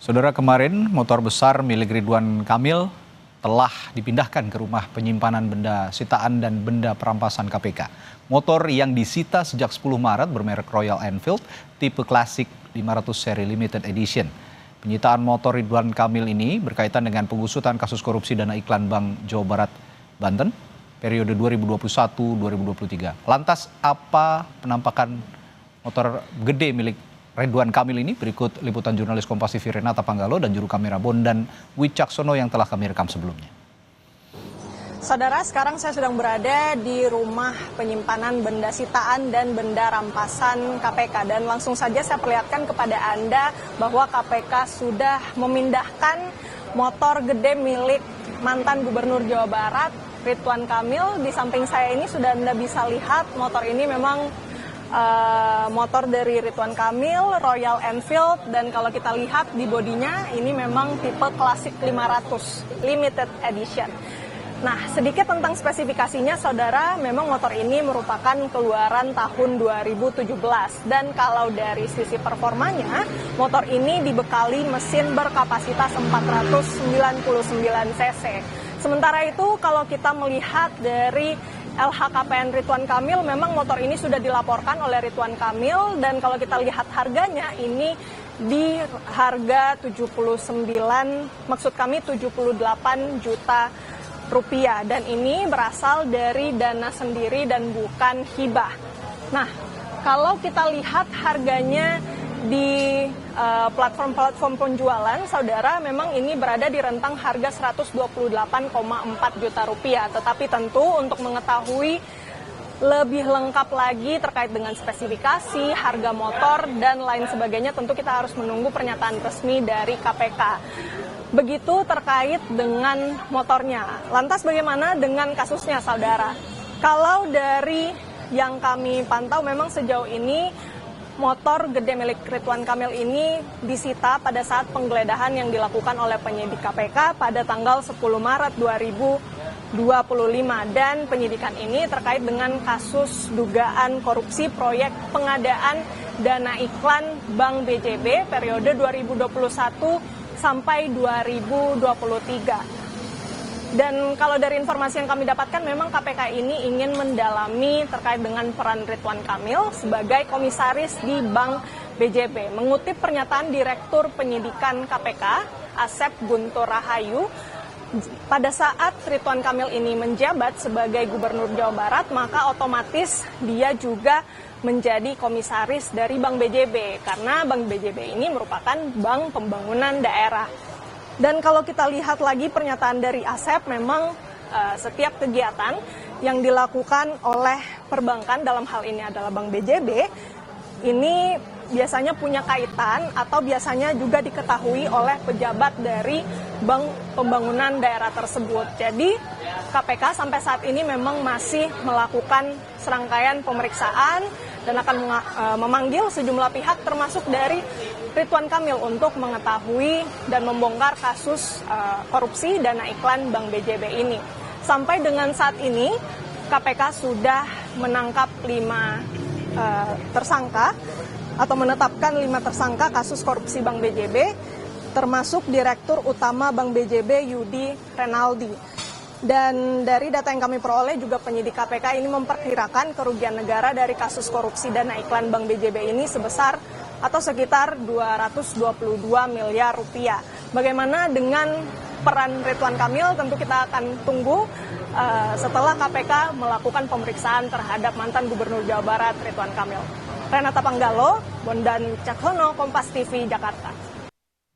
Saudara, kemarin motor besar milik Ridwan Kamil telah dipindahkan ke rumah penyimpanan benda sitaan dan benda perampasan KPK. Motor yang disita sejak 10 Maret bermerek Royal Enfield tipe klasik 500 seri limited edition. Penyitaan motor Ridwan Kamil ini berkaitan dengan pengusutan kasus korupsi dana iklan Bank Jawa Barat Banten periode 2021-2023. Lantas apa penampakan motor gede milik Ridwan Kamil ini? Berikut liputan jurnalis Kompas TV Renata Panggalo dan juru kamera Bondan Wicaksono yang telah kami rekam sebelumnya. Saudara, sekarang saya sedang berada di rumah penyimpanan benda sitaan dan benda rampasan KPK. Dan langsung saja saya perlihatkan kepada Anda bahwa KPK sudah memindahkan motor gede milik mantan Gubernur Jawa Barat, Ridwan Kamil. Di samping saya ini sudah Anda bisa lihat motor ini memang motor dari Ridwan Kamil, Royal Enfield, dan kalau kita lihat di bodinya ini memang tipe klasik 500 limited edition. Nah, sedikit tentang spesifikasinya, saudara, memang motor ini merupakan keluaran tahun 2017. Dan kalau dari sisi performanya, motor ini dibekali mesin berkapasitas 499 cc. Sementara itu, kalau kita melihat dari LHKPN Ridwan Kamil, memang motor ini sudah dilaporkan oleh Ridwan Kamil, dan kalau kita lihat harganya ini di harga 78 juta rupiah, dan ini berasal dari dana sendiri dan bukan hibah. Nah, kalau kita lihat harganya di platform-platform penjualan, saudara, memang ini berada di rentang harga 128,4 juta rupiah. Tetapi tentu untuk mengetahui lebih lengkap lagi terkait dengan spesifikasi, harga motor, dan lain sebagainya, tentu kita harus menunggu pernyataan resmi dari KPK. Begitu terkait dengan motornya. Lantas bagaimana dengan kasusnya, saudara? Kalau dari yang kami pantau, memang sejauh ini motor gede milik Ridwan Kamil ini disita pada saat penggeledahan yang dilakukan oleh penyidik KPK pada tanggal 10 Maret 2025. Dan penyidikan ini terkait dengan kasus dugaan korupsi proyek pengadaan dana iklan Bank BJB periode 2021 sampai 2023. Dan kalau dari informasi yang kami dapatkan, memang KPK ini ingin mendalami terkait dengan peran Ridwan Kamil sebagai komisaris di Bank BJB. Mengutip pernyataan Direktur Penyidikan KPK, Asep Guntur Rahayu, pada saat Ridwan Kamil ini menjabat sebagai Gubernur Jawa Barat, maka otomatis dia juga menjadi komisaris dari Bank BJB, karena Bank BJB ini merupakan bank pembangunan daerah. Dan kalau kita lihat lagi pernyataan dari Asep, memang setiap kegiatan yang dilakukan oleh perbankan, dalam hal ini adalah Bank BJB, ini biasanya punya kaitan atau biasanya juga diketahui oleh pejabat dari Bank Pembangunan Daerah tersebut. Jadi KPK sampai saat ini memang masih melakukan serangkaian pemeriksaan dan akan memanggil sejumlah pihak termasuk dari Ridwan Kamil untuk mengetahui dan membongkar kasus korupsi dana iklan Bank BJB ini. Sampai dengan saat ini KPK sudah menangkap 5 tersangka atau menetapkan 5 tersangka kasus korupsi Bank BJB, termasuk Direktur Utama Bank BJB Yudi Renaldi. Dan dari data yang kami peroleh juga penyidik KPK ini memperkirakan kerugian negara dari kasus korupsi dana iklan Bank BJB ini sebesar atau sekitar 222 miliar rupiah. Bagaimana dengan peran Ridwan Kamil? Tentu kita akan tunggu setelah KPK melakukan pemeriksaan terhadap mantan Gubernur Jawa Barat Ridwan Kamil. Renata Panggalo, Bondan Wicaksono, Kompas TV, Jakarta.